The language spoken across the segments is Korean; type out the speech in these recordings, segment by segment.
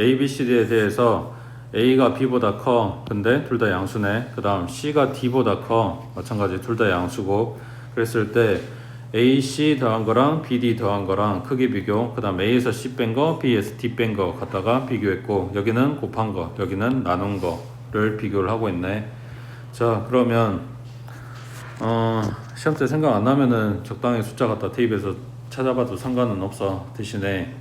A, B, C, D에 대해서 A가 B보다 커. 근데 둘 다 양수네. 그 다음 C가 D보다 커. 마찬가지 둘 다 양수고. 그랬을 때 A, C 더한 거랑 B, D 더한 거랑 크기 비교. 그 다음 A에서 C 뺀 거, B에서 D 뺀 거 갖다가 비교했고, 여기는 곱한 거, 여기는 나눈 거를 비교를 하고 있네. 자, 그러면 시험 때 생각 안 나면은 적당히 숫자 갖다 대입해서 찾아봐도 상관은 없어. 대신에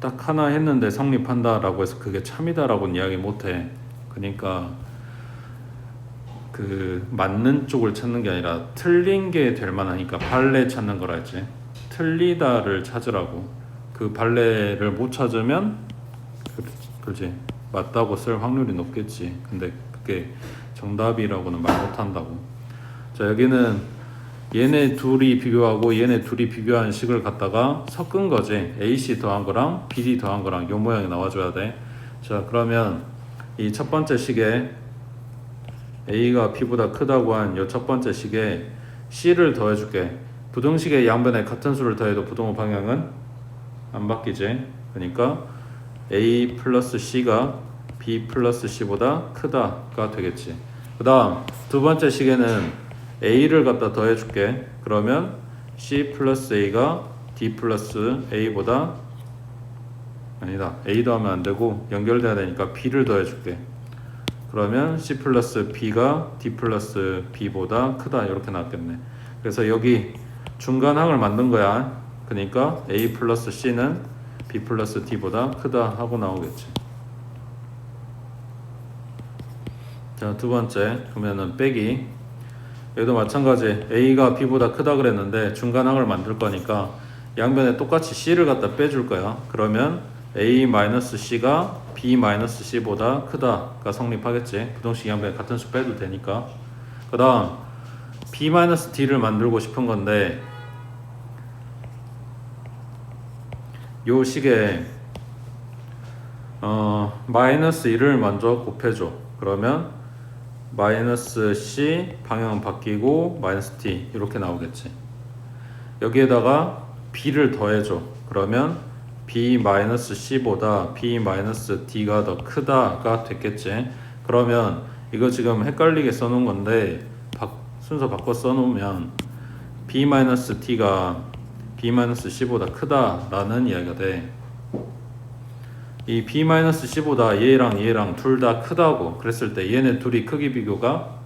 딱 하나 했는데 성립한다라고 해서 그게 참이다라고는 이야기 못해. 그러니까 그 맞는 쪽을 찾는 게 아니라 틀린 게 될 만하니까 발레 찾는 거라 했지. 틀리다를 찾으라고. 그 발레를 못 찾으면 그렇지 맞다고 쓸 확률이 높겠지. 근데 그게 정답이라고는 말 못한다고. 자, 여기는 얘네 둘이 비교하고 얘네 둘이 비교한 식을 갖다가 섞은 거지. AC 더한 거랑 BD 더한 거랑 요 모양이 나와줘야 돼. 자, 그러면 이 첫 번째 식에 A가 B보다 크다고 한 요 첫 번째 식에 C를 더해줄게. 부등식의 양변에 같은 수를 더해도 부등호 방향은 안 바뀌지. 그러니까 A 플러스 C가 B 플러스 C보다 크다가 되겠지. 그 다음 두 번째 식에는 A를 갖다 더해줄게. 그러면 C 플러스 A가 D 플러스 A보다 아니다. A 더하면 안 되고 연결돼야 되니까 B를 더해줄게. 그러면 C 플러스 B가 D 플러스 B보다 크다 이렇게 나왔겠네. 그래서 여기 중간항을 만든 거야. 그러니까 A 플러스 C는 B 플러스 D보다 크다 하고 나오겠지. 자, 두 번째 그러면은 빼기. 여기도 마찬가지. A가 B보다 크다 그랬는데 중간항을 만들 거니까 양변에 똑같이 C를 갖다 빼줄 거야. 그러면 A-C가 B-C보다 크다가 성립하겠지. 부등식 양변에 같은 수 빼도 되니까. 그 다음 B-D를 만들고 싶은 건데 요 식에 마이너스 1을 먼저 곱해줘. 그러면 마이너스 C 방향은 바뀌고 마이너스 D 이렇게 나오겠지. 여기에다가 B를 더해줘. 그러면 B-C보다 B-D가 더 크다가 됐겠지. 그러면 이거 지금 헷갈리게 써놓은 건데 순서 바꿔 써놓으면 B-D가 B-C보다 크다라는 이야기가 돼. 이 B-C보다 얘랑 둘 다 크다고 그랬을 때 얘네 둘이 크기 비교가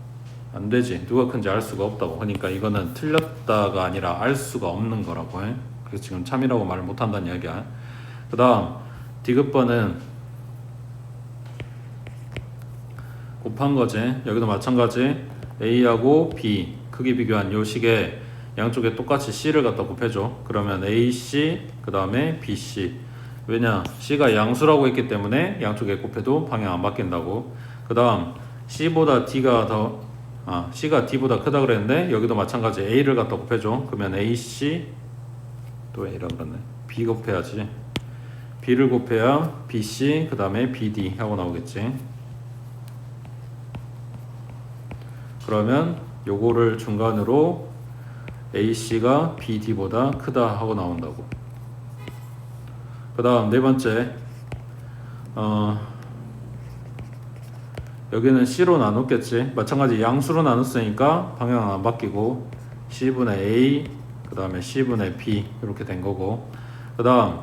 안 되지. 누가 큰지 알 수가 없다고. 그러니까 이거는 틀렸다가 아니라 알 수가 없는 거라고 해. 그래서 지금 참이라고 말을 못 한다는 이야기야. 그 다음 디귿번은 곱한 거지. 여기도 마찬가지. A하고 B 크기 비교한 요 식에 양쪽에 똑같이 C를 갖다 곱해줘. 그러면 AC 그 다음에 BC. 왜냐? C가 양수라고 했기 때문에 양쪽에 곱해도 방향 안 바뀐다고. 그 다음 C가 D보다 크다 그랬는데 여기도 마찬가지. A를 갖다 곱해줘. 그러면 AC 또 A라 그러네. B 곱해야지. B를 곱해야 BC 그 다음에 BD 하고 나오겠지. 그러면 요거를 중간으로 AC가 BD보다 크다 하고 나온다고. 그 다음 네 번째 여기는 C로 나눴겠지. 마찬가지 양수로 나눴으니까 방향 안 바뀌고 C분의 A 그 다음에 C분의 B 이렇게 된 거고. 그 다음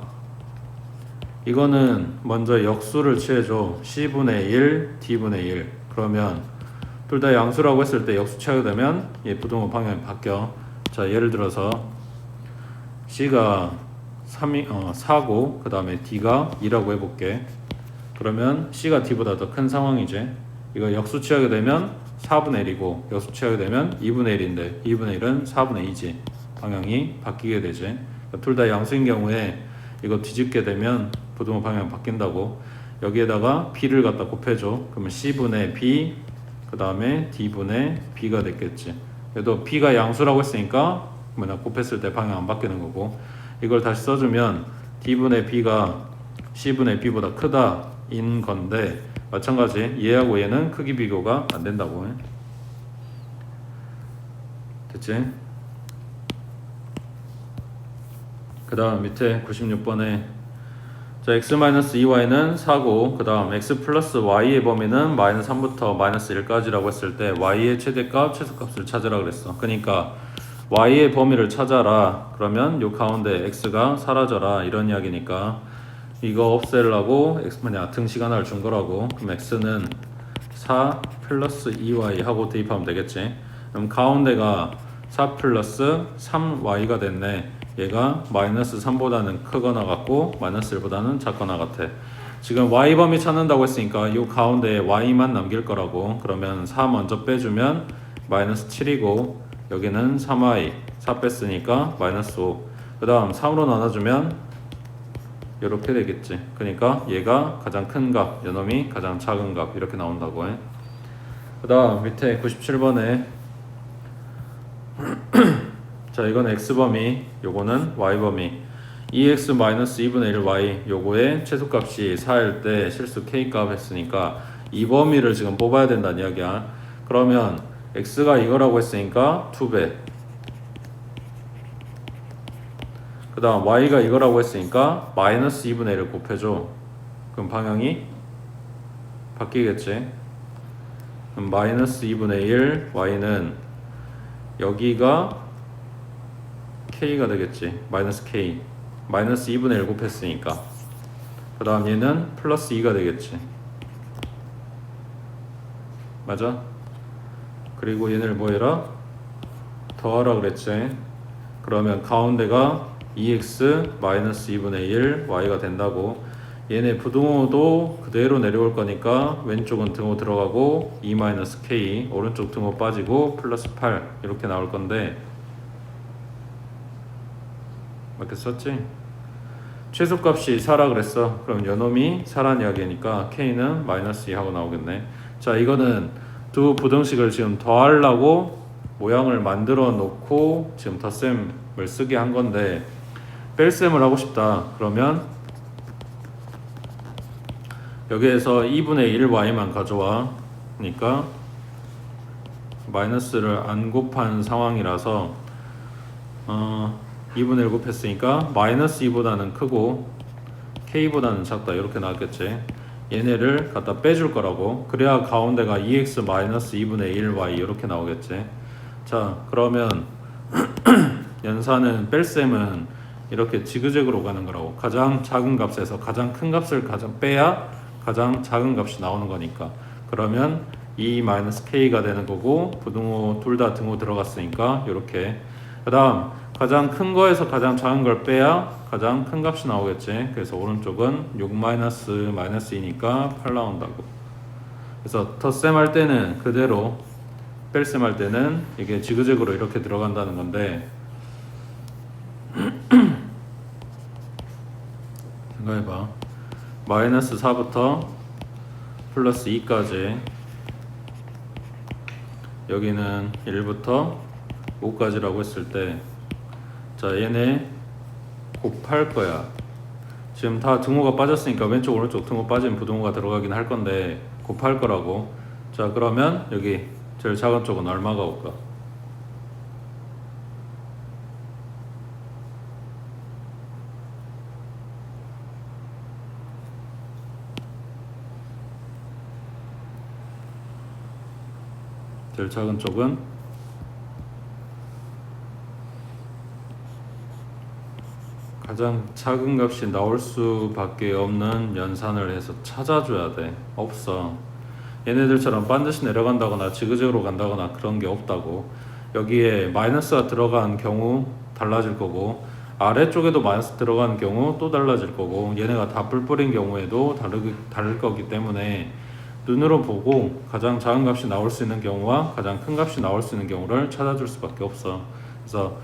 이거는 먼저 역수를 취해줘. C분의 1 D분의 1. 그러면 둘 다 양수라고 했을 때 역수 취하게 되면 얘 부등호 방향이 바뀌어. 자, 예를 들어서 C가 4고 그 다음에 D가 2라고 해볼게. 그러면 C가 D보다 더 큰 상황이지. 이거 역수 취하게 되면 4분의 1이고 역수 취하게 되면 2분의 1인데 2분의 1은 4분의 2지. 방향이 바뀌게 되지. 그러니까 둘 다 양수인 경우에 이거 뒤집게 되면 부등호 방향 바뀐다고. 여기에다가 B를 갖다 곱해줘. 그러면 C분의 B 그 다음에 D분의 B가 됐겠지. 그래도 B가 양수라고 했으니까 곱했을 때 방향 안 바뀌는 거고. 이걸 다시 써주면 D분의 B가 C분의 B보다 크다 인 건데 마찬가지 얘하고 얘는 크기 비교가 안 된다고. 됐지? 그 다음 밑에 96번에 자, x-2y는 4고 그 다음 x 플러스 y의 범위는 마이너스 3부터 마이너스 1까지라고 했을 때 y의 최대값, 최소값을 찾으라 그랬어. 그러니까 y의 범위를 찾아라. 그러면 요 가운데 x가 사라져라 이런 이야기니까 이거 없애려고 등식 하나를 준 거라고. 그럼 x는 4 플러스 2y 하고 대입하면 되겠지. 그럼 가운데가 4 플러스 3y가 됐네. 얘가 마이너스 3보다는 크거나 같고 마이너스 1보다는 작거나 같아. 지금 y 범위 찾는다고 했으니까 이 가운데에 y만 남길 거라고. 그러면 4 먼저 빼주면 마이너스 7이고 여기는 3y 4 뺐으니까 마이너스 5. 그 다음 3으로 나눠주면 이렇게 되겠지. 그러니까 얘가 가장 큰 값, 요놈이 가장 작은 값 이렇게 나온다고 해. 그 다음 밑에 97번에 자, 이건 x범위, 요거는 y범위. 2x-2분의 1y 요거의 최소값이 4일 때 실수 k값 했으니까 이 범위를 지금 뽑아야 된다는 이야기야. 그러면 x가 이거라고 했으니까 2배. 그 다음 y가 이거라고 했으니까 마이너스 2분의 1을 곱해줘. 그럼 방향이 바뀌겠지. 그럼 마이너스 2분의 1 y는 여기가 k가 되겠지. 마이너스 k. 마이너스 2분의 1 곱했으니까. 그 다음 얘는 플러스 2가 되겠지. 맞아? 그리고 얘네를 뭐 해라? 더하라 그랬지. 그러면 가운데가 2x 마이너스 2분의 1 y가 된다고. 얘네 부등호도 그대로 내려올 거니까 왼쪽은 등호 들어가고 2 마이너스 k 오른쪽 등호 빠지고 플러스 8 이렇게 나올 건데 맞게 썼지? 최소값이 4라 그랬어. 그럼 요놈이 4란 이야기니까 k는 마이너스 2 하고 나오겠네. 자, 이거는 두 부등식을 지금 더하려고 모양을 만들어 놓고 지금 덧셈을 쓰게 한 건데 뺄셈을 하고 싶다. 그러면 여기에서 2분의 1y만 가져와. 그러니까 마이너스를 안 곱한 상황이라서 2분의 1 곱했으니까 마이너스 2보다는 크고 k보다는 작다 이렇게 나왔겠지. 얘네를 갖다 빼줄 거라고. 그래야 가운데가 2x 마이너스 2분의 1y 이렇게 나오겠지. 자, 그러면 연산은 뺄셈은 이렇게 지그재그로 가는 거라고. 가장 작은 값에서 가장 큰 값을 빼야 가장 작은 값이 나오는 거니까. 그러면 2 마이너스 k가 되는 거고 부등호 둘 다 등호 들어갔으니까 이렇게. 그 다음 가장 큰 거에서 가장 작은 걸 빼야 가장 큰 값이 나오겠지. 그래서 오른쪽은 6 마이너스 2니까 8 나온다고. 그래서 덧셈 할 때는 그대로, 뺄셈 할 때는 이게 지그재그로 이렇게 들어간다는 건데 생각해봐. 마이너스 4부터 플러스 2까지 여기는 1부터 5까지라고 했을 때 자, 얘네 곱할 거야. 지금 다 등호가 빠졌으니까 왼쪽 오른쪽 등호 빠진 부등호가 들어가긴 할 건데 곱할 거라고. 자, 그러면 여기 제일 작은 쪽은 얼마가 올까? 제일 작은 쪽은 가장 작은 값이 나올 수밖에 없는 연산을 해서 찾아줘야 돼. 없어. 얘네들처럼 반드시 내려간다거나 지그재그로 간다거나 그런 게 없다고. 여기에 마이너스가 들어간 경우 달라질 거고 아래쪽에도 마이너스 들어가는 경우 또 달라질 거고 얘네가 다 뿔뿔인 경우에도 다를 거기 때문에 눈으로 보고 가장 작은 값이 나올 수 있는 경우와 가장 큰 값이 나올 수 있는 경우를 찾아줄 수밖에 없어. 그래서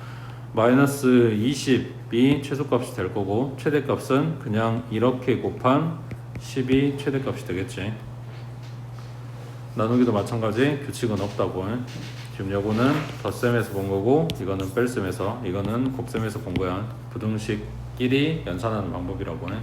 마이너스 20이 최소값이 될 거고 최대값은 그냥 이렇게 곱한 10이 최대값이 되겠지. 나누기도 마찬가지. 규칙은 없다고. 지금 요거는 덧셈에서 본 거고 이거는 뺄셈에서, 이거는 곱셈에서 본 거야. 부등식끼리 연산하는 방법이라고 해.